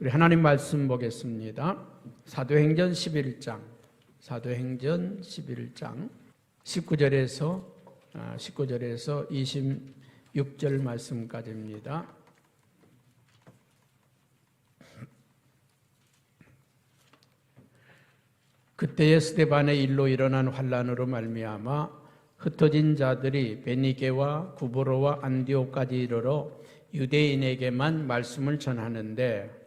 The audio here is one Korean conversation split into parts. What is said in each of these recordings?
우리 하나님 말씀 보겠습니다. 사도행전 11장 19절에서 26절 말씀까지입니다. 그때에 스데반의 일로 일어난 환난으로 말미암아 흩어진 자들이 베니게와 구브로와 안디옥까지 이르러 유대인에게만 말씀을 전하는데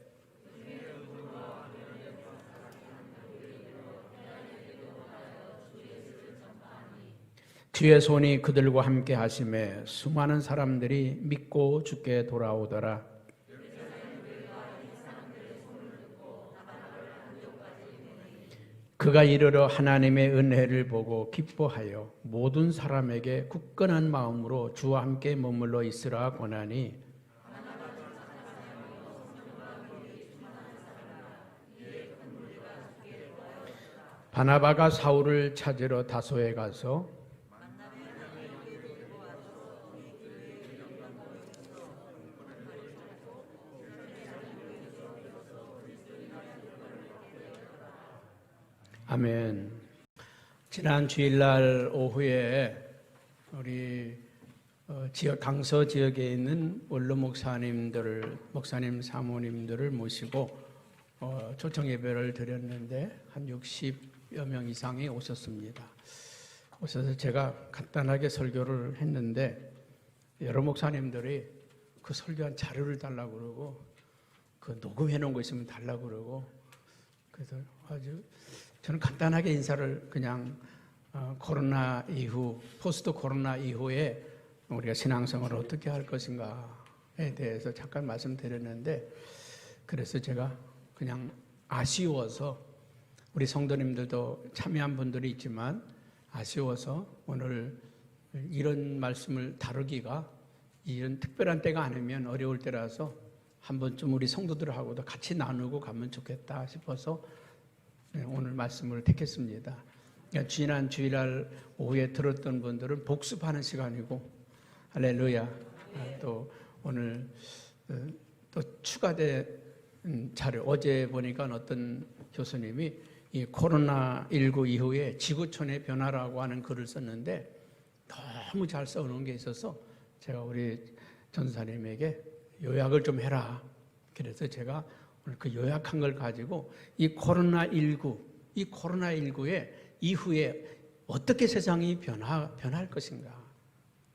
주의 손이 그들과 함께 하심에 수많은 사람들이 믿고 주께 돌아오더라. 그가 이르러 하나님의 은혜를 보고 기뻐하여 모든 사람에게 굳건한 마음으로 주와 함께 머물러 있으라 권하니 바나바가 사울을 찾으러 다소에 가서 아멘. 지난 주일날 오후에 우리 강서 지역에 있는 원로 목사님 사모님들을 모시고 초청 예배를 드렸는데 한 60여 명 이상이 오셨습니다. 오셔서 제가 간단하게 설교를 했는데 여러 목사님들이 그 설교한 자료를 달라고 그러고 그 녹음해 놓은 거 있으면 달라고 그러고 그래서 아주 저는 간단하게 인사를 그냥 코로나 이후, 포스트 코로나 이후에 우리가 신앙생활을 어떻게 할 것인가에 대해서 잠깐 말씀드렸는데 그래서 제가 그냥 아쉬워서 우리 성도님들도 참여한 분들이 있지만 아쉬워서 오늘 이런 말씀을 다루기가 이런 특별한 때가 아니면 어려울 때라서 한 번쯤 우리 성도들하고도 같이 나누고 가면 좋겠다 싶어서 오늘 말씀을 택했습니다. 지난 주일날 오후에 들었던 분들은 복습하는 시간이고 할렐루야. 또 오늘 또 추가된 자료 어제 보니까 어떤 교수님이 이 코로나19 이후에 지구촌의 변화라고 하는 글을 썼는데 너무 잘 써놓은 게 있어서 제가 우리 전사님에게 요약을 좀 해라. 그래서 제가 오늘 그 요약한 걸 가지고 이 코로나19의 이후에 어떻게 세상이 변할 것인가.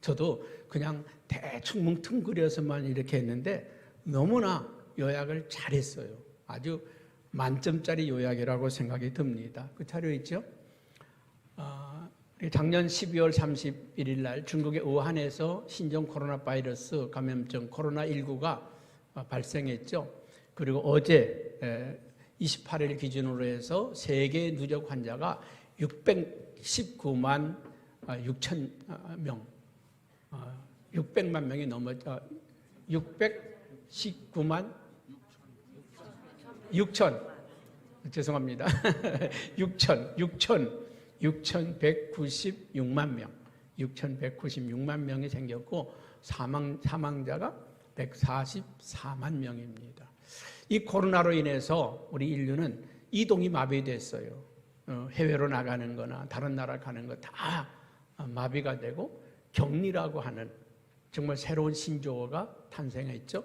저도 그냥 대충 뭉뚱그려서만 이렇게 했는데 너무나 요약을 잘했어요. 아주 만점짜리 요약이라고 생각이 듭니다. 그 자료 있죠? 작년 12월 31일 날 중국의 우한에서 신종 코로나 바이러스 감염증 코로나19가 발생했죠. 그리고 어제 28일 기준으로 해서 세계 누적 환자가 619만 6천 명, 600만 명이 넘었죠. 619만 6천, 죄송합니다. 6,196만 명, 6,196만 명이 생겼고 사망자가 144만 명입니다. 이 코로나로 인해서 우리 인류는 이동이 마비됐어요. 해외로 나가는 거나 다른 나라 가는 거 다 마비가 되고 격리라고 하는 정말 새로운 신조어가 탄생했죠.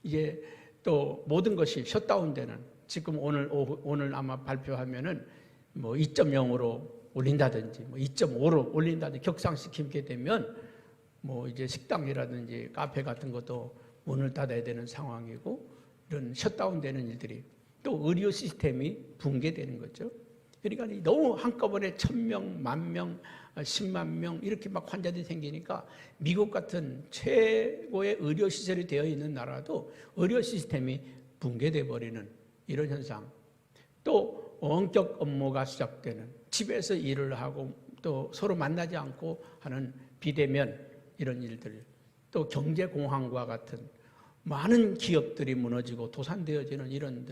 이제 또 모든 것이 셧다운되는 지금 오늘 아마 발표하면은 뭐 2.0으로 올린다든지 뭐 2.5로 올린다든지 격상시키게 되면 뭐 이제 식당이라든지 카페 같은 것도 문을 닫아야 되는 상황이고 이런 셧다운되는 일들이 또 의료 시스템이 붕괴되는 거죠. 그러니까 너무 한꺼번에 1,000명, 10,000명, 10만 명 이렇게 막 환자들이 생기니까 미국 같은 최고의 의료 시설이 되어 있는 나라도 의료 시스템이 붕괴돼 버리는 이런 현상. 또 원격 업무가 시작되는 집에서 일을 하고 또 서로 만나지 않고 하는 비대면 이런 일들. 또 경제공황과 같은 많은 기업들이 무너지고 도산되어지는 이런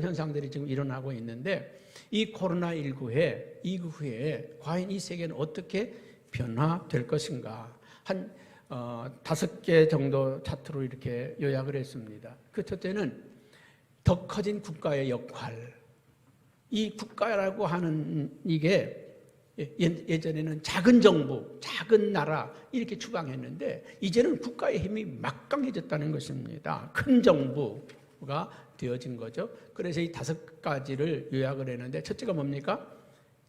현상들이 지금 일어나고 있는데 이 코로나19 이후에 과연 이 세계는 어떻게 변화될 것인가 한 5개 정도 차트로 이렇게 요약을 했습니다. 그 첫째는 더 커진 국가의 역할, 이 국가라고 하는 이게 예전에는 작은 정부, 작은 나라 이렇게 추방했는데 이제는 국가의 힘이 막강해졌다는 것입니다. 큰 정부가 되어진 거죠. 그래서 이 5가지를 요약을 했는데 첫째가 뭡니까?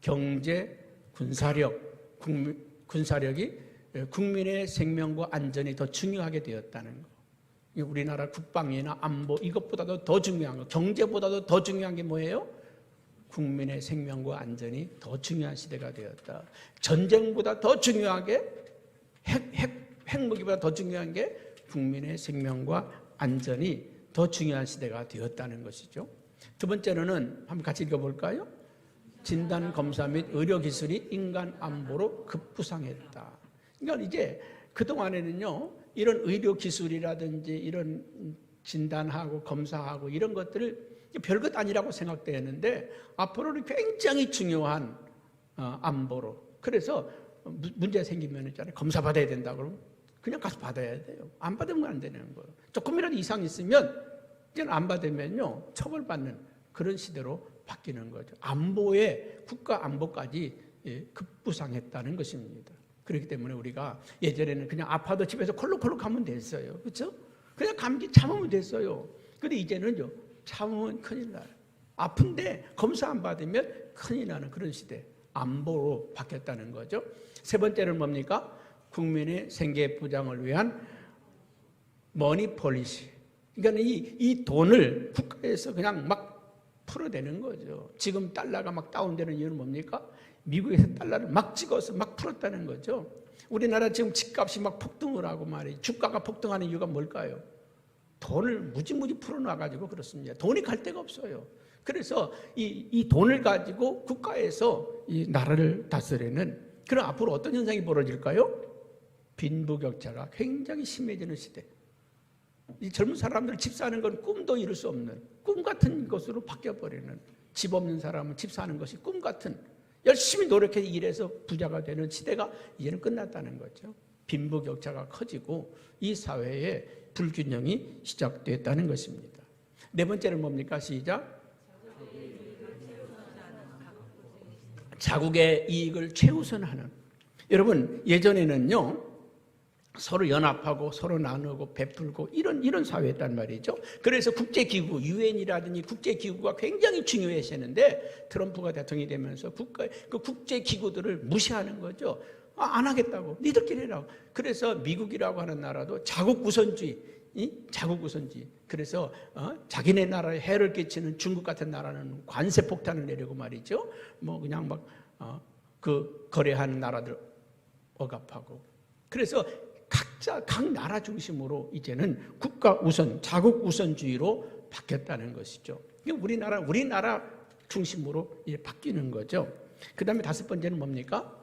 경제, 군사력, 군사력이 국민의 생명과 안전이 더 중요하게 되었다는 거. 우리나라 국방이나 안보 이것보다도 더 중요한 거, 경제보다도 더 중요한 게 뭐예요? 국민의 생명과 안전이 더 중요한 시대가 되었다. 전쟁보다 더 중요하게 핵무기보다 더 중요한 게 국민의 생명과 안전이 더 중요한 시대가 되었다는 것이죠. 두 번째로는 한번 같이 읽어볼까요? 진단 검사 및 의료 기술이 인간 안보로 급부상했다. 그러니까 이제 그 동안에는요 이런 의료 기술이라든지 이런 진단하고 검사하고 이런 것들을 별것 아니라고 생각되었는데 앞으로는 굉장히 중요한 안보로. 그래서 문제 생기면 있잖아요. 검사 받아야 된다 그러면 그냥 가서 받아야 돼요. 안 받으면 안 되는 거예요. 조금이라도 이상 있으면 이제 안 받으면요 처벌받는 그런 시대로 바뀌는 거죠. 안보에 국가 안보까지 급부상했다는 것입니다. 그렇기 때문에 우리가 예전에는 그냥 아파도 집에서 콜록콜록 하면 됐어요. 그렇죠? 그냥 감기 참으면 됐어요. 근데 이제는요 참으면 큰일 나요. 아픈데 검사 안 받으면 큰일 나는 그런 시대, 안보로 바뀌었다는 거죠. 세 번째는 뭡니까? 국민의 생계 보장을 위한 머니 폴리시. 그러니까 이 돈을 국가에서 그냥 막 풀어대는 거죠. 지금 달러가 막 다운되는 이유는 뭡니까? 미국에서 달러를 막 찍어서 막 풀었다는 거죠. 우리나라 지금 집값이 막 폭등을 하고 말이에요. 주가가 폭등하는 이유가 뭘까요? 돈을 무지무지 풀어놔가지고 그렇습니다. 돈이 갈 데가 없어요. 그래서 이 돈을 가지고 국가에서 이 나라를 다스리는 그런 앞으로 어떤 현상이 벌어질까요? 빈부격차가 굉장히 심해지는 시대. 이 젊은 사람들 집 사는 건 꿈도 이룰 수 없는 꿈 같은 것으로 바뀌어버리는, 집 없는 사람은 집 사는 것이 꿈 같은, 열심히 노력해서 일해서 부자가 되는 시대가 이제는 끝났다는 거죠. 빈부격차가 커지고 이 사회에 불균형이 시작됐다는 것입니다. 네 번째는 뭡니까? 시작. 자국의 이익을 최우선하는. 여러분 예전에는요 서로 연합하고 서로 나누고 베풀고 이런 사회였단 말이죠. 그래서 국제기구, 유엔이라든지 국제기구가 굉장히 중요했었는데 트럼프가 대통령이 되면서 그 국제기구들을 무시하는 거죠. 안 하겠다고, 니들끼리 해라고. 그래서 미국이라고 하는 나라도 자국우선주의. 그래서 자기네 나라에 해를 끼치는 중국 같은 나라는 관세 폭탄을 내리고 말이죠. 뭐 그냥 막 그 거래하는 나라들 억압하고. 그래서 각 나라 중심으로 이제는 국가 우선, 자국 우선주의로 바뀌었다는 것이죠. 우리나라 중심으로 이제 바뀌는 거죠. 그 다음에 다섯 번째는 뭡니까?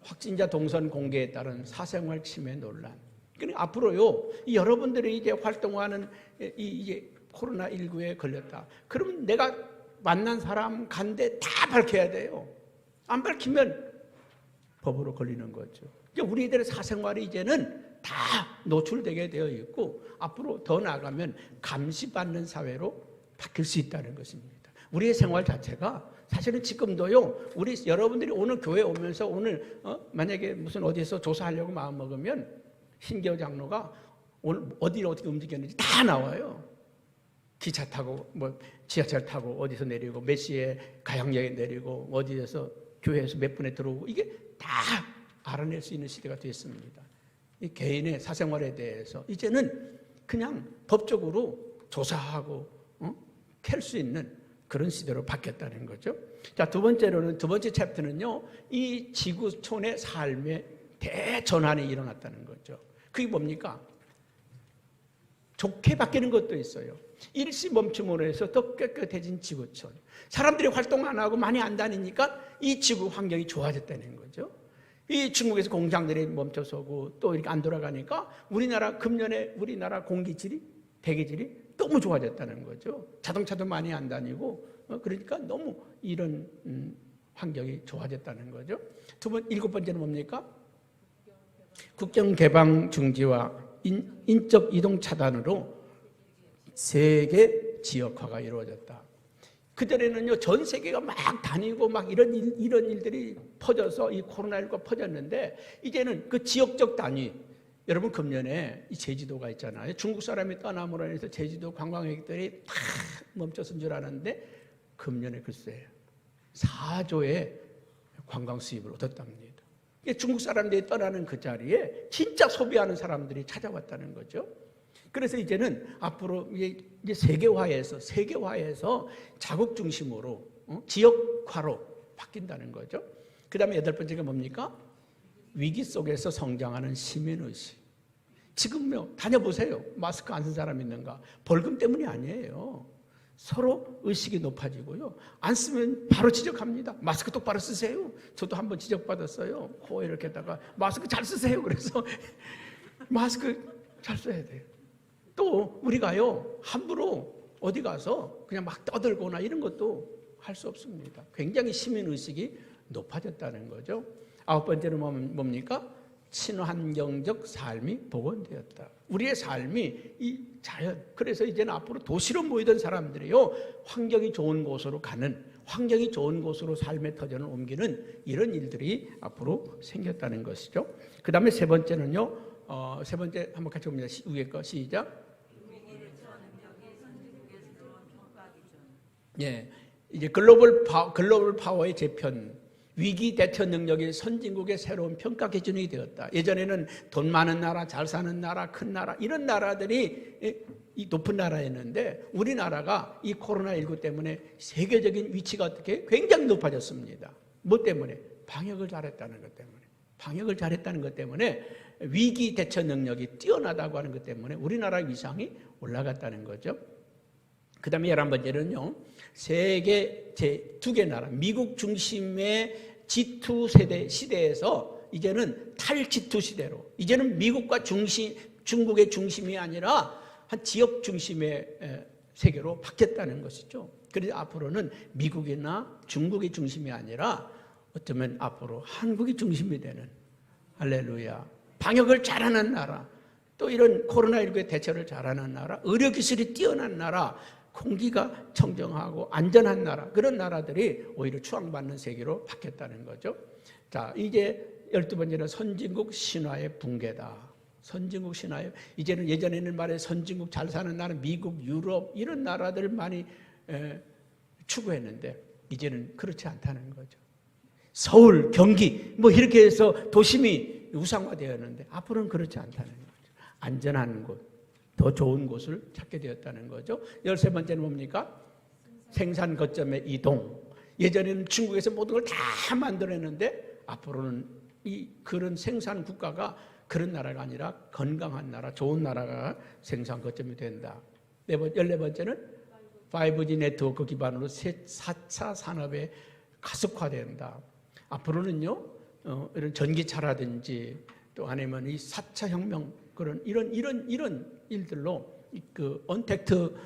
확진자 동선 공개에 따른 사생활 침해 논란. 그러니까 앞으로요, 여러분들이 이제 활동하는 이제 코로나19에 걸렸다. 그러면 내가 만난 사람 간데 다 밝혀야 돼요. 안 밝히면 법으로 걸리는 거죠. 우리들의 사생활이 이제는 다 노출되게 되어 있고 앞으로 더 나아가면 감시받는 사회로 바뀔 수 있다는 것입니다. 우리의 생활 자체가 사실은 지금도요. 여러분들이 오늘 교회 오면서 오늘 만약에 무슨 어디에서 조사하려고 마음먹으면 신기호 장로가 오늘 어디를 어떻게 움직였는지 다 나와요. 기차 타고 뭐 지하철 타고 어디서 내리고 몇 시에 가양역에 내리고 어디에서 교회에서 몇 분에 들어오고 이게 다 알아낼 수 있는 시대가 됐습니다. 이 개인의 사생활에 대해서 이제는 그냥 법적으로 조사하고 캘 수 있는 그런 시대로 바뀌었다는 거죠. 자, 두 번째 챕터는요, 이 지구촌의 삶의 대전환이 일어났다는 거죠. 그게 뭡니까? 좋게 바뀌는 것도 있어요. 일시 멈춤으로 해서 더 깨끗해진 지구촌. 사람들이 활동 안 하고 많이 안 다니니까 이 지구 환경이 좋아졌다는 거죠. 이 중국에서 공장들이 멈춰서고 또 이렇게 안 돌아가니까 금년에 우리나라 공기질이, 대기질이 너무 좋아졌다는 거죠. 자동차도 많이 안 다니고 그러니까 너무 이런 환경이 좋아졌다는 거죠. 일곱 번째는 뭡니까? 국경 개방 중지와 인적 이동 차단으로 세계 지역화가 이루어졌다. 그전에는요, 전 세계가 막 다니고 막 이런 일들이 퍼져서 이 코로나19가 퍼졌는데, 이제는 그 지역적 단위, 여러분 금년에 이 제주도가 있잖아요. 중국 사람이 떠남으로 인해서 제주도 관광객들이 다 멈췄은 줄 알았는데, 금년에 글쎄 4조의 관광 수입을 얻었답니다. 중국 사람들이 떠나는 그 자리에 진짜 소비하는 사람들이 찾아왔다는 거죠. 그래서 이제는 앞으로 이제 세계화해서 자국 중심으로 지역화로 바뀐다는 거죠. 그 다음에 8번째가 뭡니까? 위기 속에서 성장하는 시민의식. 지금요, 다녀보세요. 마스크 안 쓴 사람 있는가? 벌금 때문이 아니에요. 서로 의식이 높아지고요. 안 쓰면 바로 지적합니다. 마스크 똑바로 쓰세요. 저도 한번 지적받았어요. 코에 이렇게 다가 마스크 잘 쓰세요. 그래서 마스크 잘 써야 돼요. 또 우리가요, 함부로 어디 가서 그냥 막 떠들거나 이런 것도 할 수 없습니다. 굉장히 시민의식이 높아졌다는 거죠. 9번째는 뭡니까? 친환경적 삶이 복원되었다. 우리의 삶이 이 자연, 그래서 이제는 앞으로 도시로 모이던 사람들이요, 환경이 좋은 곳으로 가는, 환경이 좋은 곳으로 삶의 터전을 옮기는 이런 일들이 앞으로 생겼다는 것이죠. 그 다음에 세 번째는요, 세 번째 한번 같이 봅니다. 위에 거 시작. 예, 이제 글로벌 파워의 재편, 위기 대처 능력이 선진국의 새로운 평가 기준이 되었다. 예전에는 돈 많은 나라, 잘 사는 나라, 큰 나라, 이런 나라들이 이 높은 나라였는데, 우리나라가 이 코로나19 때문에 세계적인 위치가 어떻게 굉장히 높아졌습니다. 뭐 때문에? 방역을 잘했다는 것 때문에. 방역을 잘했다는 것 때문에 위기 대처 능력이 뛰어나다고 하는 것 때문에 우리나라 위상이 올라갔다는 거죠. 그 다음에 11번째는요, 세계 제2개 나라, 미국 중심의 G2 시대에서 이제는 탈-G2 시대로, 이제는 미국과 중국의 중심이 아니라 한 지역 중심의 세계로 바뀌었다는 것이죠. 그래서 앞으로는 미국이나 중국의 중심이 아니라 어쩌면 앞으로 한국이 중심이 되는, 할렐루야, 방역을 잘하는 나라, 또 이런 코로나19의 대처를 잘하는 나라, 의료기술이 뛰어난 나라, 공기가 청정하고 안전한 나라, 그런 나라들이 오히려 추앙받는 세계로 바뀌었다는 거죠. 자, 이제 12번째는 선진국 신화의 붕괴다. 선진국 신화의, 이제는 예전에는 말해 선진국 잘 사는 나라, 미국, 유럽 이런 나라들을 많이 추구했는데, 이제는 그렇지 않다는 거죠. 서울, 경기 뭐 이렇게 해서 도심이 우상화되었는데, 앞으로는 그렇지 않다는 거죠. 안전한 곳, 더 좋은 곳을 찾게 되었다는 거죠. 13번째는 뭡니까? 생산 거점의 이동. 예전에는 중국에서 모든 걸 다 만들어냈는데, 앞으로는 그런 생산 국가가 그런 나라가 아니라 건강한 나라, 좋은 나라가 생산 거점이 된다. 14번째는 5G 네트워크 기반으로 4차 산업의 가속화된다. 앞으로는요, 이런 전기차라든지 또 아니면 이 4차 혁명, 그런 이런 일들로 그 언택트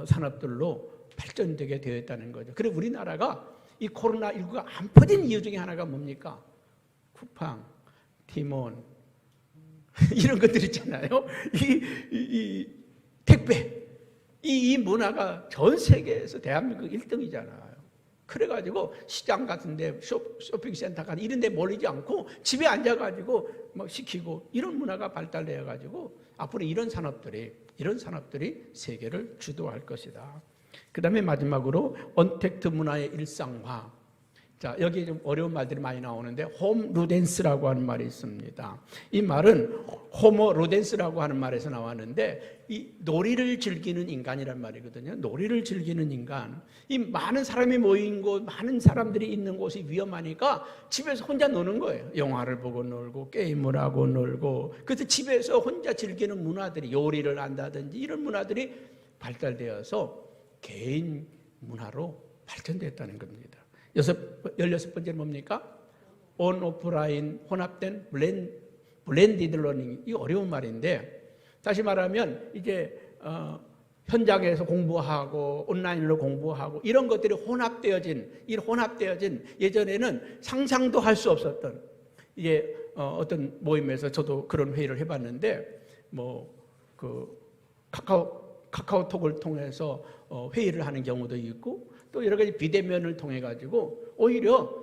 산업들로 발전되게 되어 있다는 거죠. 그리고 우리나라가 이 코로나19가 안 퍼진 이유 중에 하나가 뭡니까? 쿠팡, 티몬 이런 것들 있잖아요. 이 택배, 이 문화가 전 세계에서 대한민국 1등이잖아요. 그래가지고 시장 같은데 쇼핑센터 같은 이런 데 몰리지 않고 집에 앉아가지고 막 시키고, 이런 문화가 발달되어가지고 앞으로 이런 산업들이 세계를 주도할 것이다. 그 다음에 마지막으로 언택트 문화의 일상화. 자, 여기 좀 어려운 말들이 많이 나오는데, 홈 루덴스라고 하는 말이 있습니다. 이 말은 호모 루덴스라고 하는 말에서 나왔는데, 이 놀이를 즐기는 인간이란 말이거든요. 놀이를 즐기는 인간. 이 많은 사람이 모인 곳, 많은 사람들이 있는 곳이 위험하니까 집에서 혼자 노는 거예요. 영화를 보고 놀고 게임을 하고 놀고. 그래서 집에서 혼자 즐기는 문화들이, 요리를 한다든지 이런 문화들이 발달되어서 개인 문화로 발전됐다는 겁니다. 16번째는 뭡니까? 온, 오프라인, 혼합된 블렌디드 러닝. 이 어려운 말인데, 다시 말하면 이제 현장에서 공부하고 온라인으로 공부하고 이런 것들이 혼합되어진 예전에는 상상도 할 수 없었던, 이제 어떤 모임에서 저도 그런 회의를 해봤는데, 뭐 그 카카오 카카오톡을 통해서 회의를 하는 경우도 있고 또 여러 가지 비대면을 통해 가지고 오히려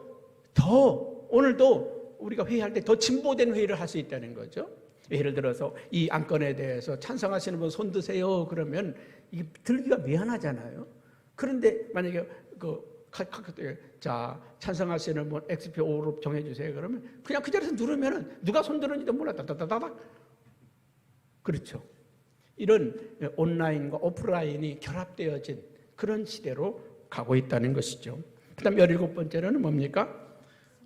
더 오늘도 우리가 회의할 때 더 진보된 회의를 할 수 있다는 거죠. 예를 들어서 이 안건에 대해서 찬성하시는 분 손 드세요. 그러면 이게 들기가 미안하잖아요. 그런데 만약에 자 찬성하시는 분 XP 5로 정해주세요. 그러면 그냥 그 자리에서 누르면은 누가 손 들었는지도 몰라. 따다다다닥. 그렇죠. 이런 온라인과 오프라인이 결합되어진 그런 시대로 가고 있다는 것이죠. 그 다음 17번째는 뭡니까?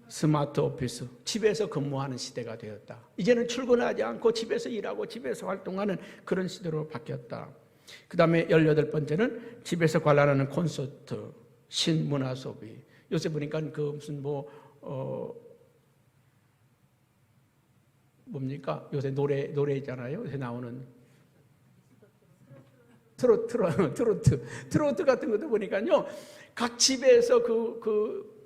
스마트 오피스, 집에서 근무하는 시대가 되었다. 이제는 출근하지 않고 집에서 일하고 집에서 활동하는 그런 시대로 바뀌었다. 그 다음에 18번째는 집에서 관람하는 콘서트, 신문화 소비. 요새 보니까 무슨 뭡니까? 요새 노래 있잖아요. 요새 나오는 트로트 같은 것도 보니까요. 각 집에서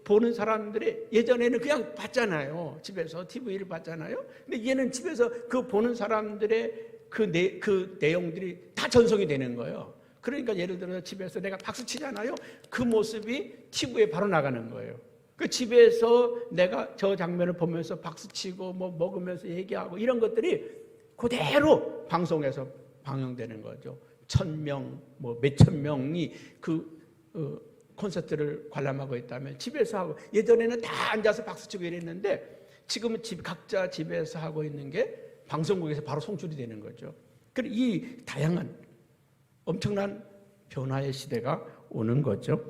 보는 사람들이 예전에는 그냥 봤잖아요. 집에서 TV를 봤잖아요. 근데 얘는 집에서 보는 사람들의 그 내용들이 다 전송이 되는 거예요. 그러니까 예를 들어서 집에서 내가 박수 치잖아요. 그 모습이 TV에 바로 나가는 거예요. 그 집에서 내가 저 장면을 보면서 박수 치고 먹으면서 얘기하고 이런 것들이 그대로 방송에서 방영되는 거죠. 1000명, 몇천 명이 콘서트를 관람하고 있다면 집에서 하고, 예전에는 다 앉아서 박수치고 이랬는데 지금은 각자 집에서 하고 있는 게 방송국에서 바로 송출이 되는 거죠. 그리고 이 다양한 엄청난 변화의 시대가 오는 거죠.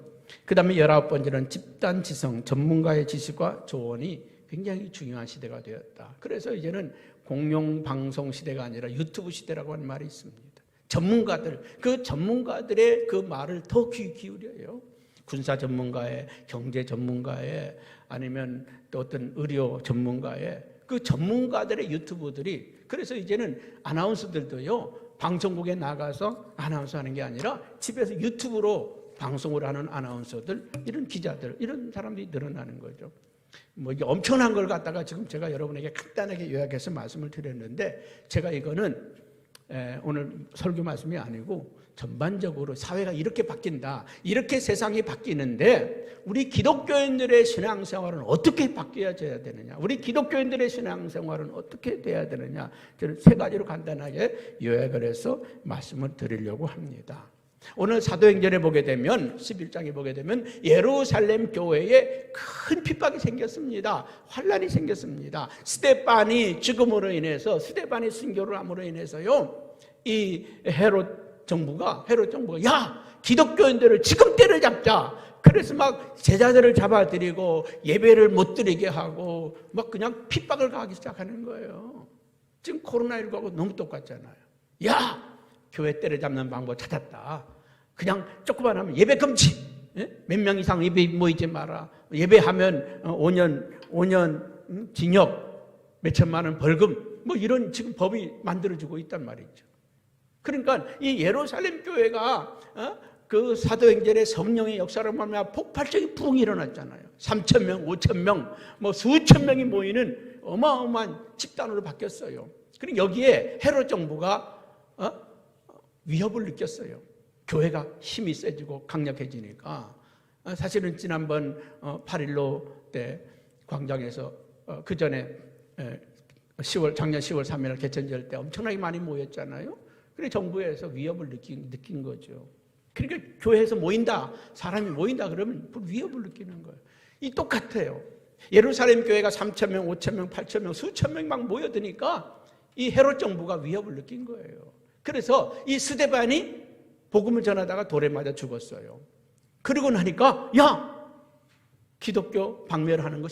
그 다음에 19번째는 집단 지성, 전문가의 지식과 조언이 굉장히 중요한 시대가 되었다. 그래서 이제는 공영방송 시대가 아니라 유튜브 시대라고 하는 말이 있습니다. 전문가들, 그 전문가들의 그 말을 더 귀 기울여요. 군사 전문가의, 경제 전문가의, 아니면 또 어떤 의료 전문가의 그 전문가들의 유튜브들이, 그래서 이제는 아나운서들도요, 방송국에 나가서 아나운서 하는 게 아니라 집에서 유튜브로 방송을 하는 아나운서들, 이런 기자들, 이런 사람들이 늘어나는 거죠. 이게 엄청난 걸 갖다가 지금 제가 여러분에게 간단하게 요약해서 말씀을 드렸는데, 제가 이거는 오늘 설교 말씀이 아니고 전반적으로 사회가 이렇게 바뀐다, 이렇게 세상이 바뀌는데 우리 기독교인들의 신앙생활은 어떻게 바뀌어져야 되느냐, 우리 기독교인들의 신앙생활은 어떻게 돼야 되느냐, 저는 3가지로 간단하게 요약을 해서 말씀을 드리려고 합니다. 오늘 사도행전에 보게 되면 11장에 보게 되면 예루살렘 교회에 큰 핍박이 생겼습니다. 환란이 생겼습니다. 스데반이 죽음으로 인해서, 스데반이 순교를 함으로 인해서요, 이 헤롯 정부가 야, 기독교인들을 지금 때려잡자. 그래서 막 제자들을 잡아들이고 예배를 못 드리게 하고 막 그냥 핍박을 가하기 시작하는 거예요. 지금 코로나19하고 너무 똑같잖아요. 야, 교회 때려잡는 방법 찾았다. 그냥 조금만 하면 예배 금지. 몇 명 이상 예배 모이지 마라. 예배하면 5년 징역, 몇 천만 원 벌금, 이런 지금 법이 만들어지고 있단 말이죠. 그러니까 이 예루살렘 교회가 그 사도행전의 성령의 역사로 말하면 폭발적인 부흥이 일어났잖아요. 3,000명, 5,000명, 수천 명이 모이는 어마어마한 집단으로 바뀌었어요. 그리고 여기에 헤롯 정부가 위협을 느꼈어요. 교회가 힘이 세지고 강력해지니까. 사실은 지난번 8.15 때 광장에서 그 전에 작년 10월 3일 개천절 때 엄청나게 많이 모였잖아요. 그래서 정부에서 위협을 느낀 거죠. 그러니까 교회에서 모인다, 사람이 모인다 그러면 위협을 느끼는 거예요. 이 똑같아요. 예루살렘 교회가 3,000명, 5,000명, 8,000명, 수천 명이 막 모여드니까 이 헤롯 정부가 위협을 느낀 거예요. 그래서 이 스데반이 복음을 전하다가 돌에 맞아 죽었어요. 그러고 나니까 야, 기독교 박멸하는 거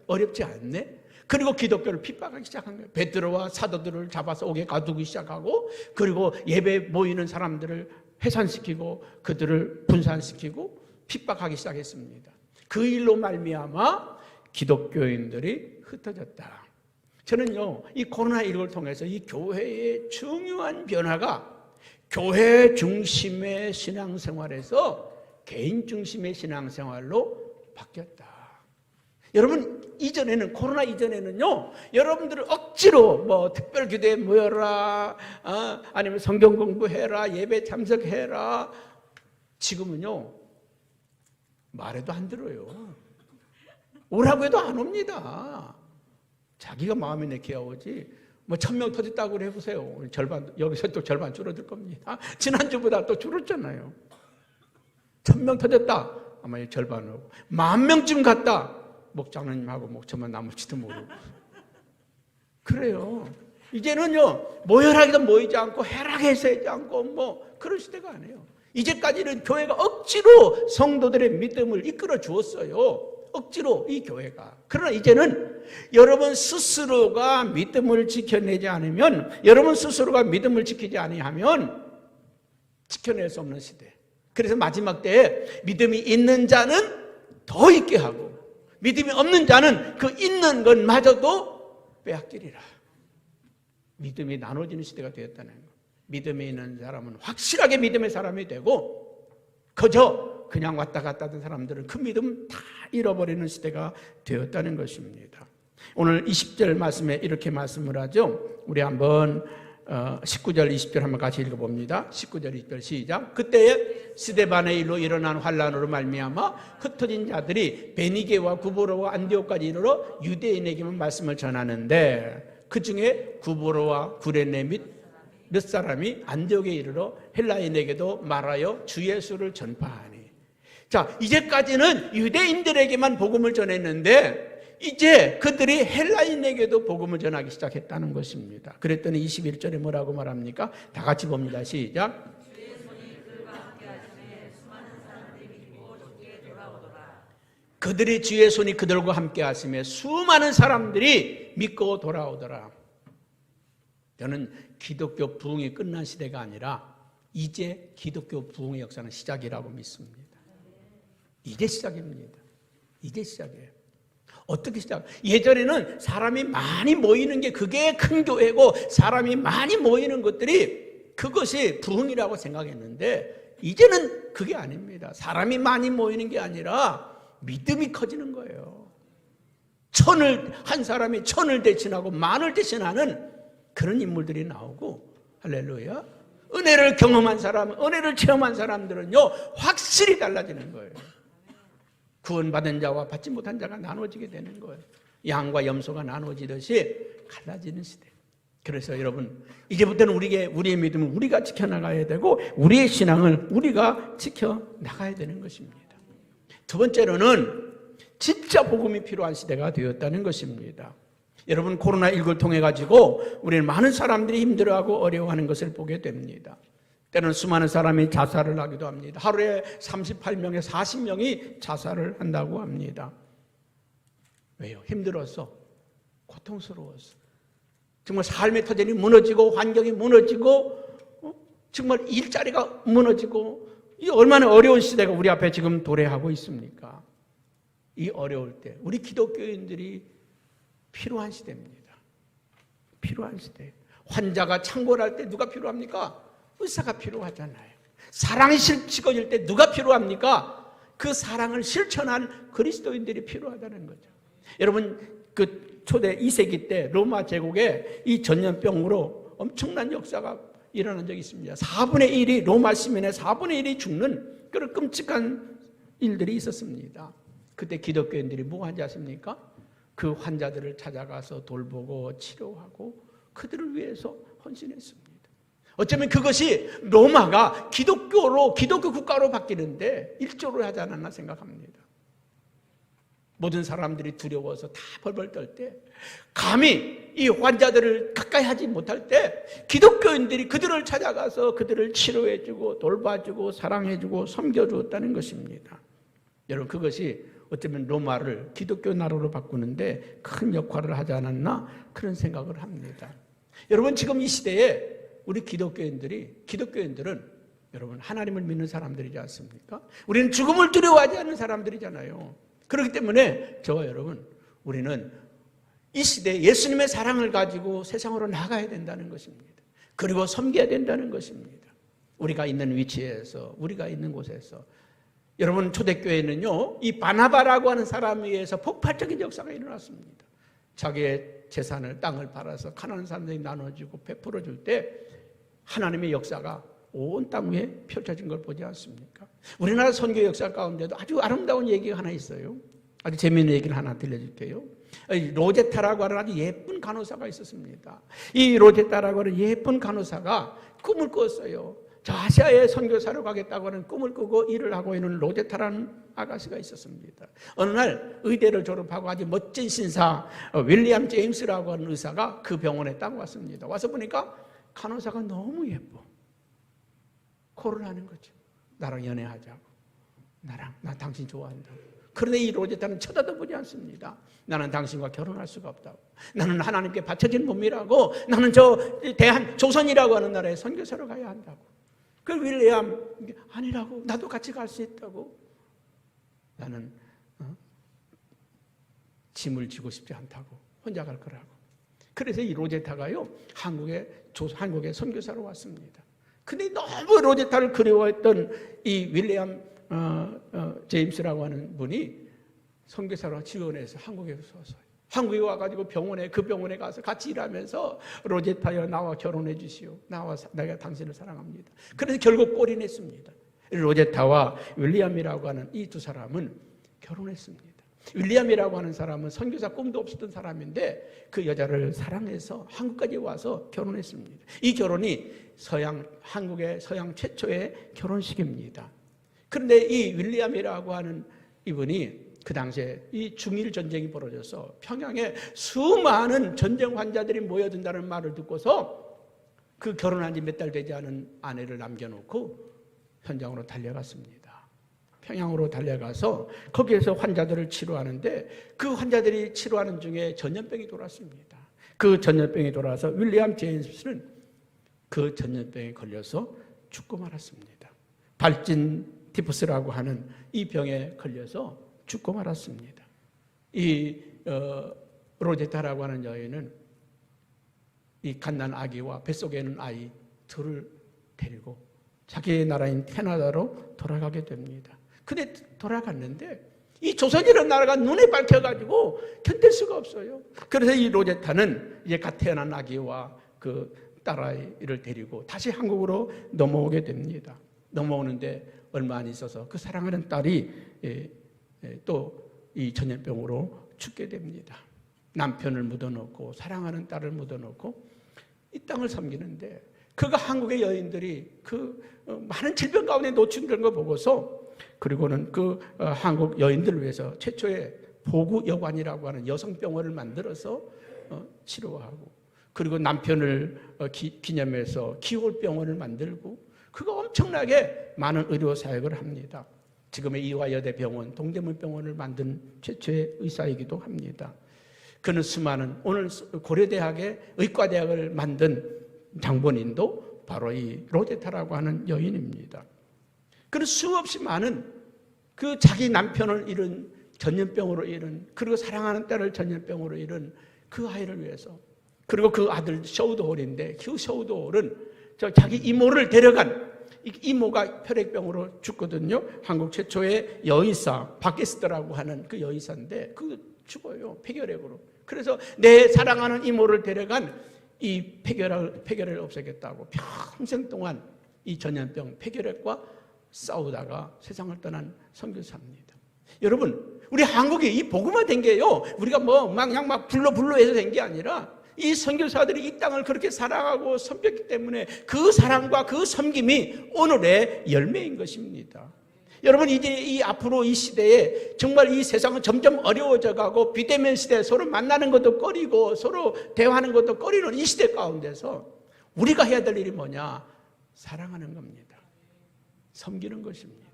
어렵지 않네. 그리고 기독교를 핍박하기 시작한 거예요. 베드로와 사도들을 잡아서 옥에 가두기 시작하고, 그리고 예배 모이는 사람들을 해산시키고 그들을 분산시키고 핍박하기 시작했습니다. 그 일로 말미암아 기독교인들이 흩어졌다. 저는요, 이 코로나19를 통해서 이 교회의 중요한 변화가 교회 중심의 신앙생활에서 개인 중심의 신앙생활로 바뀌었다. 여러분, 이전에는, 코로나 이전에는요, 여러분들을 억지로 뭐 특별 기도에 모여라, 아니면 성경 공부해라, 예배 참석해라. 지금은요, 말해도 안 들어요. 오라고 해도 안 옵니다. 자기가 마음이 내켜야 오지. 뭐 1000명 터졌다고 그래 보세요. 절반, 여기서 또 절반 줄어들 겁니다. 지난주보다 또 줄었잖아요. 1000명 터졌다. 아마 절반으로. 10,000명쯤 갔다. 목장님하고 목처만 남을지도 모르고. 그래요. 이제는요, 모여라기도 모이지 않고, 해라해서 하지 않고, 뭐, 그런 시대가 아니에요. 이제까지는 교회가 억지로 성도들의 믿음을 이끌어 주었어요. 억지로 이 교회가. 그러나 이제는 여러분 스스로가 믿음을 지켜내지 않으면, 여러분 스스로가 믿음을 지키지 아니하면 지켜낼 수 없는 시대. 그래서 마지막 때에 믿음이 있는 자는 더 있게 하고, 믿음이 없는 자는 그 있는 것마저도 빼앗기리라. 믿음이 나눠지는 시대가 되었다는 것. 믿음이 있는 사람은 확실하게 믿음의 사람이 되고, 그냥 왔다 갔다 하던 사람들은 그 믿음 다 잃어버리는 시대가 되었다는 것입니다. 오늘 20절 말씀에 이렇게 말씀을 하죠. 우리 한번 19절 20절 한번 같이 읽어봅니다. 19절 20절 시작. 그때에 스데반의 일로 일어난 환란으로 말미암아 흩어진 자들이 베니게와 구브로와 안디옥까지 이르러 유대인에게만 말씀을 전하는데, 그 중에 구브로와 구레네 및 몇 사람이 안디옥에 이르러 헬라인에게도 말하여 주 예수를 전파하니. 자, 이제까지는 유대인들에게만 복음을 전했는데 이제 그들이 헬라인에게도 복음을 전하기 시작했다는 것입니다. 그랬더니 21절에 뭐라고 말합니까? 다 같이 봅니다. 시작. 그들이 주의 손이 그들과 함께 하심에 수많은 사람들이 믿고 돌아오더라. 저는 기독교 부흥이 끝난 시대가 아니라 이제 기독교 부흥의 역사는 시작이라고 믿습니다. 이제 시작입니다. 이제 시작이에요. 어떻게 시작? 예전에는 사람이 많이 모이는 게 그게 큰 교회고, 사람이 많이 모이는 것들이 그것이 부흥이라고 생각했는데 이제는 그게 아닙니다. 사람이 많이 모이는 게 아니라 믿음이 커지는 거예요. 한 사람이 1000을 대신하고 10,000을 대신하는 그런 인물들이 나오고, 할렐루야. 은혜를 경험한 사람, 은혜를 체험한 사람들은요, 확실히 달라지는 거예요. 구원받은 자와 받지 못한 자가 나눠지게 되는 거예요. 양과 염소가 나눠지듯이 갈라지는 시대. 그래서 여러분, 이제부터는 우리의 믿음은 우리가 지켜나가야 되고, 우리의 신앙을 우리가 지켜나가야 되는 것입니다. 두 번째로는 진짜 복음이 필요한 시대가 되었다는 것입니다. 여러분, 코로나19를 통해 가지고 우리는 많은 사람들이 힘들어하고 어려워하는 것을 보게 됩니다. 때로는 수많은 사람이 자살을 하기도 합니다. 하루에 38명에 40명이 자살을 한다고 합니다. 왜요? 힘들어서, 고통스러워서. 정말 삶의 터전이 무너지고, 환경이 무너지고, 정말 일자리가 무너지고, 이 얼마나 어려운 시대가 우리 앞에 지금 도래하고 있습니까? 이 어려울 때 우리 기독교인들이 필요한 시대입니다. 필요한 시대. 환자가 창궐할 때 누가 필요합니까? 의사가 필요하잖아요. 사랑이 식어질 때 누가 필요합니까? 그 사랑을 실천한 그리스도인들이 필요하다는 거죠. 여러분, 그 초대 2세기 때 로마 제국에 이 전염병으로 엄청난 역사가 일어난 적이 있습니다. 4분의 1이 로마 시민의 4분의 1이 죽는 그런 끔찍한 일들이 있었습니다. 그때 기독교인들이 뭐 한지 아십니까? 그 환자들을 찾아가서 돌보고 치료하고 그들을 위해서 헌신했습니다. 어쩌면 그것이 로마가 기독교 국가로 바뀌는데 일조를 하지 않았나 생각합니다. 모든 사람들이 두려워서 다 벌벌 떨 때, 감히 이 환자들을 가까이 하지 못할 때 기독교인들이 그들을 찾아가서 그들을 치료해주고 돌봐주고 사랑해주고 섬겨주었다는 것입니다. 여러분, 그것이 어쩌면 로마를 기독교 나라로 바꾸는데 큰 역할을 하지 않았나 그런 생각을 합니다. 여러분, 지금 이 시대에 우리 기독교인들은 여러분 하나님을 믿는 사람들이지 않습니까? 우리는 죽음을 두려워하지 않는 사람들이잖아요. 그렇기 때문에 저와 여러분, 우리는 이 시대에 예수님의 사랑을 가지고 세상으로 나가야 된다는 것입니다. 그리고 섬겨야 된다는 것입니다. 우리가 있는 위치에서, 우리가 있는 곳에서 여러분, 초대교회는요, 이 바나바라고 하는 사람에 의해서 폭발적인 역사가 일어났습니다. 자기의 재산을, 땅을 팔아서 가난한 사람들이 나눠주고 베풀어 줄 때 하나님의 역사가 온 땅 위에 펼쳐진 걸 보지 않습니까? 우리나라 선교 역사 가운데도 아주 아름다운 얘기가 하나 있어요. 아주 재미있는 얘기를 하나 들려줄게요. 로제타라고 하는 아주 예쁜 간호사가 있었습니다. 이 로제타라고 하는 예쁜 간호사가 꿈을 꿨어요. 저 아시아에 선교사로 가겠다고 하는 꿈을 꾸고 일을 하고 있는 로제타라는 아가씨가 있었습니다. 어느 날 의대를 졸업하고 아주 멋진 신사 윌리엄 제임스라고 하는 의사가 그 병원에 딱 왔습니다. 와서 보니까 간호사가 너무 예뻐. 콜을 하는 거죠. 나랑 연애하자고. 나 당신 좋아한다고. 그런데 이 로제타는 쳐다도 보지 않습니다. 나는 당신과 결혼할 수가 없다고. 나는 하나님께 바쳐진 몸이라고. 나는 저 조선이라고 하는 나라에 선교사로 가야 한다고. 그 윌리엄, 아니라고. 나도 같이 갈 수 있다고. 나는 짐을 지고 싶지 않다고. 혼자 갈 거라고. 그래서 이 로제타가요, 한국에 선교사로 왔습니다. 근데 너무 로제타를 그리워했던 이 윌리엄 제임스라고 하는 분이 선교사로 지원해서 한국에 왔어요. 한국에 와가지고 그 병원에 가서 같이 일하면서 로제타여 나와 결혼해 주시오. 내가 당신을 사랑합니다. 그래서 결국 꼴이 냈습니다. 로제타와 윌리엄이라고 하는 이 두 사람은 결혼했습니다. 윌리엄이라고 하는 사람은 선교사 꿈도 없었던 사람인데 그 여자를 사랑해서 한국까지 와서 결혼했습니다. 이 결혼이 한국의 서양 최초의 결혼식입니다. 그런데 이 윌리엄이라고 하는 이분이 그 당시에 이 중일 전쟁이 벌어져서 평양에 수많은 전쟁 환자들이 모여든다는 말을 듣고서 그 결혼한 지 몇 달 되지 않은 아내를 남겨놓고 현장으로 달려갔습니다. 평양으로 달려가서 거기에서 환자들을 치료하는데 그 환자들이 치료하는 중에 전염병이 돌았습니다. 그 전염병이 돌아서 윌리엄 제임스는 그 전염병에 걸려서 죽고 말았습니다. 발진 티푸스라고 하는 이 병에 걸려서 죽고 말았습니다. 이 로제타라고 하는 여인은 이 갓난 아기와 뱃속에 있는 아이 둘을 데리고 자기의 나라인 캐나다로 돌아가게 됩니다. 근데 돌아갔는데 이 조선이라는 나라가 눈에 밝혀가지고 견딜 수가 없어요. 그래서 이 로제타는 이제 갓 태어난 아기와 그 딸아이를 데리고 다시 한국으로 넘어오게 됩니다. 넘어오는데 얼마 안 있어서 그 사랑하는 딸이 또 이 전염병으로 죽게 됩니다. 남편을 묻어놓고 사랑하는 딸을 묻어놓고 이 땅을 섬기는데 그가 한국의 여인들이 그 많은 질병 가운데 노출된 거 보고서 그리고는 그 한국 여인들을 위해서 최초의 보구여관이라고 하는 여성병원을 만들어서 치료하고 그리고 남편을 기념해서 기홀병원을 만들고 그거 엄청나게 많은 의료 사역을 합니다. 지금의 이화여대병원, 동대문병원을 만든 최초의 의사이기도 합니다. 그는 수많은 오늘 고려대학의 의과대학을 만든 장본인도 바로 이 로제타라고 하는 여인입니다. 그는 수없이 많은 그 자기 남편을 잃은 전염병으로 잃은 그리고 사랑하는 딸을 전염병으로 잃은 그 아이를 위해서 그리고 그 아들 셔우드홀인데 그 셔우드홀은 자기 이모를 데려간 이모가 혈액병으로 죽거든요. 한국 최초의 여의사 바게스트라고 하는 그 여의사인데 그 죽어요. 폐결핵으로. 그래서 내 사랑하는 이모를 데려간 이 폐결핵을 없애겠다고 평생 동안 이 전염병 폐결핵과 싸우다가 세상을 떠난 선교사입니다. 여러분, 우리 한국이 이 복음화 된 게요. 우리가 막 불러 해서 된 게 아니라 이 선교사들이 이 땅을 그렇게 사랑하고 섬겼기 때문에 그 사랑과 그 섬김이 오늘의 열매인 것입니다. 여러분, 이제 이 앞으로 이 시대에 정말 이 세상은 점점 어려워져 가고 비대면 시대 서로 만나는 것도 꺼리고 서로 대화하는 것도 꺼리는 이 시대 가운데서 우리가 해야 될 일이 뭐냐? 사랑하는 겁니다. 섬기는 것입니다.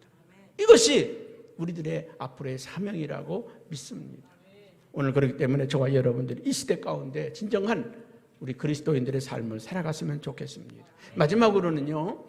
이것이 우리들의 앞으로의 사명이라고 믿습니다. 오늘 그렇기 때문에 저와 여러분들이 이 시대 가운데 진정한 우리 그리스도인들의 삶을 살아갔으면 좋겠습니다. 마지막으로는요,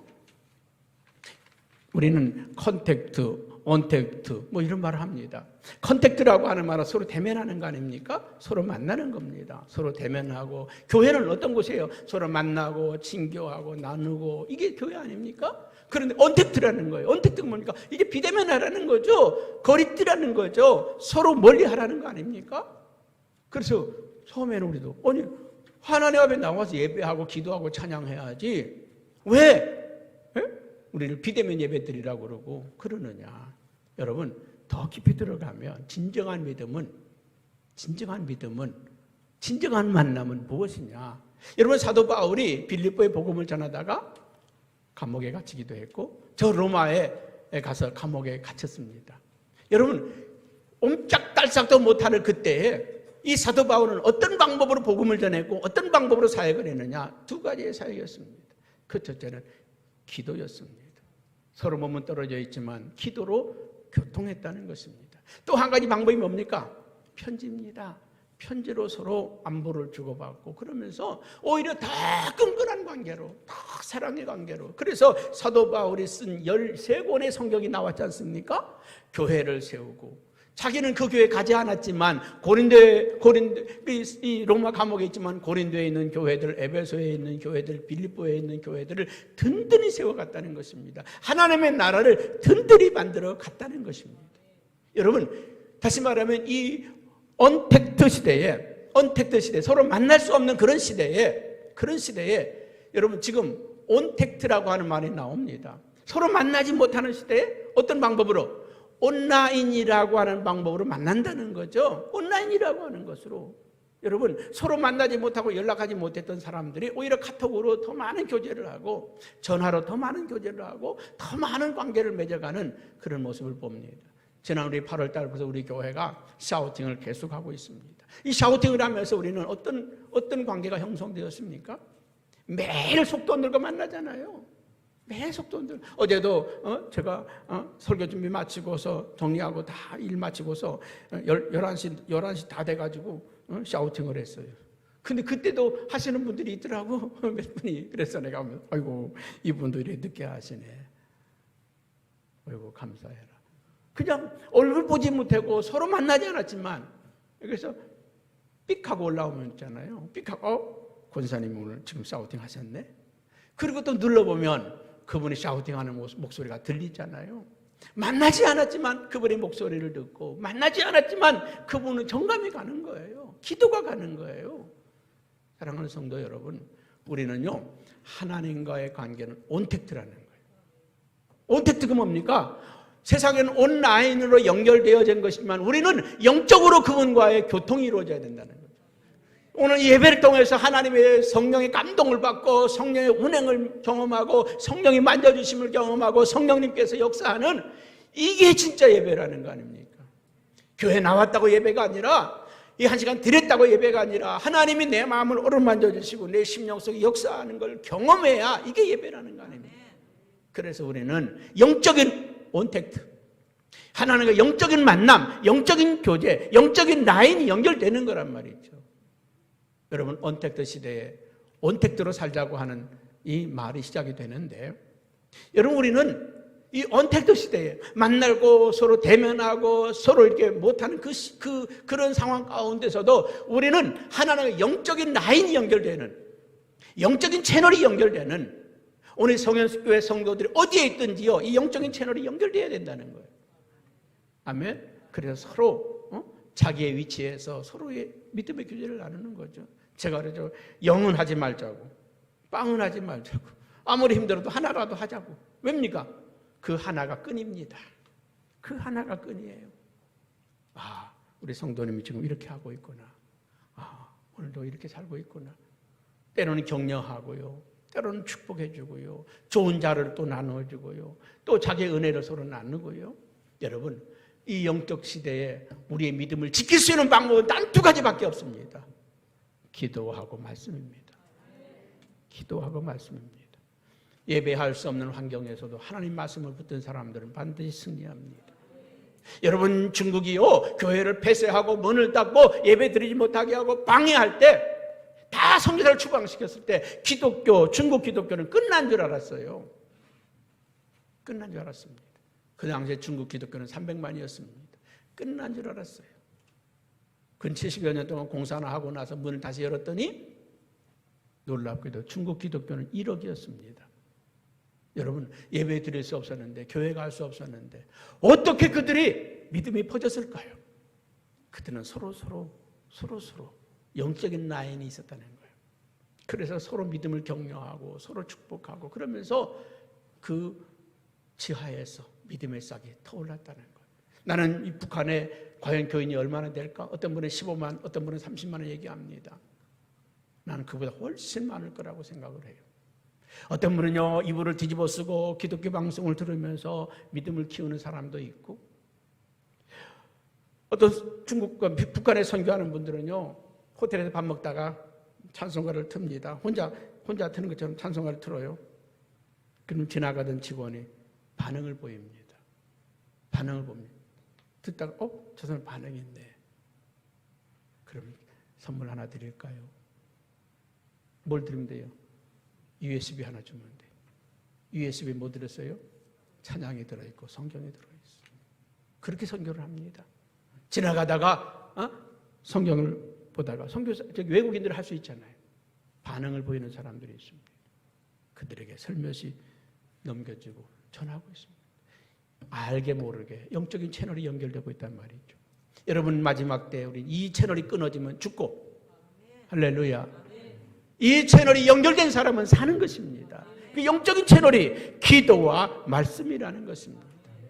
우리는 컨택트 언택트 뭐 이런 말을 합니다. 컨택트라고 하는 말은 서로 대면하는 거 아닙니까? 서로 만나는 겁니다. 서로 대면하고. 교회는 어떤 곳이에요? 서로 만나고 친교하고 나누고, 이게 교회 아닙니까? 그런데 언택트라는 거예요. 언택트가 뭡니까? 이게 비대면하라는 거죠. 거리뜨라는 거죠. 서로 멀리하라는 거 아닙니까? 그래서 처음에는 우리도 아니 하나님 앞에 나와서 예배하고 기도하고 찬양해야지 왜 우리를 비대면 예배드리라고 그러고 그러느냐. 여러분, 더 깊이 들어가면 진정한 믿음은, 진정한 만남은 무엇이냐. 여러분, 사도 바울이 빌립보에 복음을 전하다가 감옥에 갇히기도 했고 저 로마에 가서 감옥에 갇혔습니다. 여러분, 옴짝달싹도 못하는 그때에 이 사도 바울은 어떤 방법으로 복음을 전했고 어떤 방법으로 사역을 했느냐. 두 가지의 사역이었습니다. 그 첫째는 기도였습니다. 서로 몸은 떨어져 있지만 기도로 교통했다는 것입니다. 또 한 가지 방법이 뭡니까? 편지입니다. 편지로 서로 안부를 주고받고 그러면서 오히려 더 끈끈한 관계로, 더 사랑의 관계로. 그래서 사도 바울이 쓴 13권의 성경이 나왔지 않습니까? 교회를 세우고, 자기는 그 교회에 가지 않았지만 이 로마 감옥에 있지만 고린도에 있는 교회들, 에베소에 있는 교회들, 빌립보에 있는 교회들을 든든히 세워갔다는 것입니다. 하나님의 나라를 든든히 만들어 갔다는 것입니다. 여러분, 다시 말하면 이 언택트 시대에 서로 만날 수 없는 그런 시대에 여러분 지금 온택트라고 하는 말이 나옵니다. 서로 만나지 못하는 시대에 어떤 방법으로? 온라인이라고 하는 방법으로 만난다는 거죠. 온라인이라고 하는 것으로. 여러분, 서로 만나지 못하고 연락하지 못했던 사람들이 오히려 카톡으로 더 많은 교제를 하고 전화로 더 많은 교제를 하고 더 많은 관계를 맺어가는 그런 모습을 봅니다. 지난 우리 8월 달부터 우리 교회가 샤우팅을 계속하고 있습니다. 이 샤우팅을 하면서 우리는 어떤 관계가 형성되었습니까? 매일 속도 늘고 만나잖아요. 매일 속도 늘. 어제도 제가 설교 준비 마치고서 정리하고 다 일 마치고서 11시 다 돼가지고 샤우팅을 했어요. 근데 그때도 하시는 분들이 있더라고. 몇 분이. 그래서 내가 하면 아이고 이분들이 늦게 하시네. 아이고 감사해라. 그냥 얼굴 보지 못하고 서로 만나지 않았지만, 그래서 삑하고 올라오면 있잖아요. 삑하고 권사님이 오늘 지금 샤우팅 하셨네. 그리고 또 눌러보면 그분이 샤우팅하는 목소리가 들리잖아요. 만나지 않았지만 그분의 목소리를 듣고, 만나지 않았지만 그분은 정감이 가는 거예요. 기도가 가는 거예요. 사랑하는 성도 여러분, 우리는요 하나님과의 관계는 온택트라는 거예요. 온택트가 뭡니까? 세상에는 온라인으로 연결되어진 것이지만 우리는 영적으로 그분과의 교통이 이루어져야 된다는 거죠. 오늘 예배를 통해서 하나님의 성령의 감동을 받고 성령의 운행을 경험하고 성령이 만져주심을 경험하고 성령님께서 역사하는, 이게 진짜 예배라는 거 아닙니까? 교회 나왔다고 예배가 아니라, 이 한 시간 드렸다고 예배가 아니라 하나님이 내 마음을 어루만져 주시고 내 심령 속에 역사하는 걸 경험해야 이게 예배라는 거 아닙니까? 그래서 우리는 영적인 온택트, 하나님과 영적인 만남, 영적인 교제, 영적인 라인이 연결되는 거란 말이죠. 여러분, 온택트 시대에 온택트로 살자고 하는 이 말이 시작이 되는데, 여러분 우리는 이 온택트 시대에 만나고 서로 대면하고 서로 이렇게 못하는 그런 상황 가운데서도 우리는 하나님과 영적인 라인이 연결되는, 영적인 채널이 연결되는, 오늘 성현교회 성도들이 어디에 있든지요 이 영적인 채널이 연결되어야 된다는 거예요. 아멘. 그래서 서로 자기의 위치에서 서로의 믿음의 교제를 나누는 거죠. 제가 그러죠. 영은 하지 말자고, 빵은 하지 말자고, 아무리 힘들어도 하나라도 하자고. 왜입니까? 그 하나가 끈입니다. 그 하나가 끈이에요. 아, 우리 성도님이 지금 이렇게 하고 있구나. 아, 오늘도 이렇게 살고 있구나. 때로는 격려하고요, 때로는 축복해주고요, 좋은 자를 또 나눠주고요, 또 자기의 은혜를 서로 나누고요. 여러분, 이 영적 시대에 우리의 믿음을 지킬 수 있는 방법은 단 두 가지밖에 없습니다. 기도하고 말씀입니다. 기도하고 말씀입니다. 예배할 수 없는 환경에서도 하나님 말씀을 붙든 사람들은 반드시 승리합니다. 여러분, 중국이요 교회를 폐쇄하고 문을 닫고 예배 드리지 못하게 하고 방해할 때, 다 선교사를 추방시켰을 때 중국 기독교는 끝난 줄 알았어요. 끝난 줄 알았습니다. 그 당시에 중국 기독교는 300만이었습니다. 끝난 줄 알았어요. 근 70여 년 동안 공사나 하고 나서 문을 다시 열었더니 놀랍게도 중국 기독교는 1억이었습니다. 여러분, 예배 드릴 수 없었는데, 교회 갈 수 없었는데 어떻게 그들이 믿음이 퍼졌을까요? 그들은 서로 영적인 라인이 있었다는 거예요. 그래서 서로 믿음을 격려하고 서로 축복하고 그러면서 그 지하에서 믿음의 싹이 터올랐다는 거예요. 나는 이 북한에 과연 교인이 얼마나 될까? 어떤 분은 15만, 어떤 분은 30만 원 얘기합니다. 나는 그보다 훨씬 많을 거라고 생각을 해요. 어떤 분은요, 이불을 뒤집어 쓰고 기독교 방송을 들으면서 믿음을 키우는 사람도 있고, 어떤 중국과 북한에 선교하는 분들은요, 호텔에서 밥 먹다가 찬송가를 틉니다. 혼자 트는 것처럼 찬송가를 틀어요. 그럼 지나가던 직원이 반응을 보입니다. 반응을 봅니다. 듣다가 저 사람 반응이 있네. 그럼 선물 하나 드릴까요? 뭘 드리면 돼요? USB 하나 주면 돼요. USB 뭐 들었어요? 찬양이 들어있고 성경이 들어있어요. 그렇게 선교를 합니다. 지나가다가 성경을 보다가 외국인들 할 수 있잖아요. 반응을 보이는 사람들이 있습니다. 그들에게 슬며시 넘겨주고 전하고 있습니다. 알게 모르게 영적인 채널이 연결되고 있단 말이죠. 여러분, 마지막 때 우리 이 채널이 끊어지면 죽고, 할렐루야. 이 채널이 연결된 사람은 사는 것입니다. 그 영적인 채널이 기도와 말씀이라는 것입니다.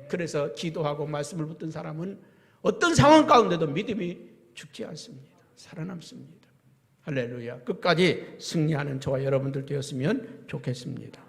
그래서 기도하고 말씀을 붙든 사람은 어떤 상황 가운데도 믿음이 죽지 않습니다. 살아남습니다. 할렐루야. 끝까지 승리하는 저와 여러분들 되었으면 좋겠습니다.